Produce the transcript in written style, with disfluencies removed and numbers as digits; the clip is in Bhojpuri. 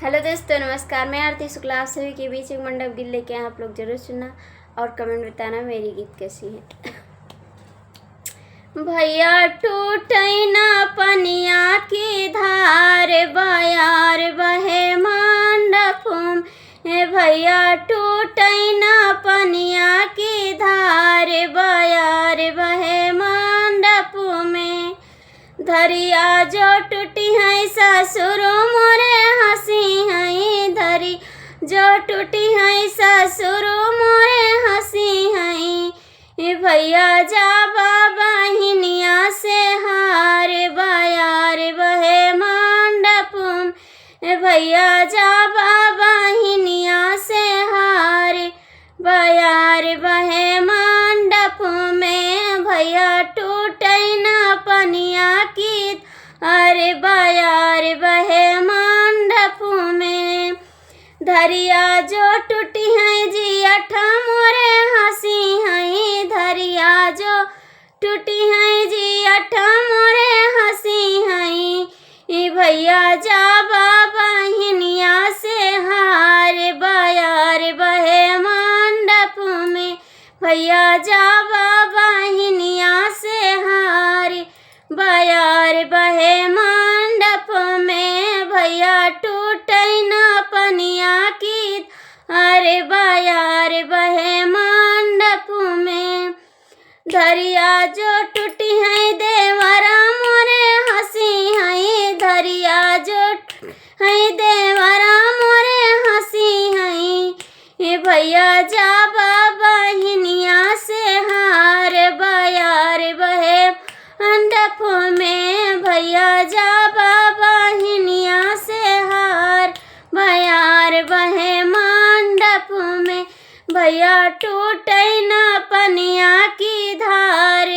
हेलो दोस्तों, नमस्कार। मैं आरती शुक्ला आप सभी के बीच एक मंडप गीत लेके आए। आप लोग जरूर सुनना और कमेंट बताना मेरी गीत कैसी है। भैया टूटै ना पनिया की धार, बयार बहे मंडप में। भैया टूटै ना पनिया की धार, बयार बहे मंडप में। धरिया जो टूटी है ससुर मोरे हंसी है, धरी जो टूटी है ससुर मोरे हंसी है। भैया जा बहिनिया से हार, बयार बहे मंडप में। भैया जा बहिनिया से हार, बयार बहे मंडप में। भैया टूटै ना पनिया की, अरे बयार बहे मंडप में। धरिया जो टूटी है जी अठा मोरे हंसी है, धरिया जो टूटी है जी अठा मोरे हंसी है। भैया जा बहिनिया से हार, बयार बहे मंडप में। भैया जा बहिनिया से हार, बयार बहे मंडप में। भैया टूटै ना पनिया की, अरे बयार बहे मंडप में। धरिया जो टूटी है देवरा मोरे हंसी है, धरिया जो है देवरा मोरे हंसी है। भैया जा बहिनिया से हार, बयार बहे मंडप में। भैया जा बहिनिया से हार, बयार बहे मंडप में। भैया टूटै ना पनिया की धार।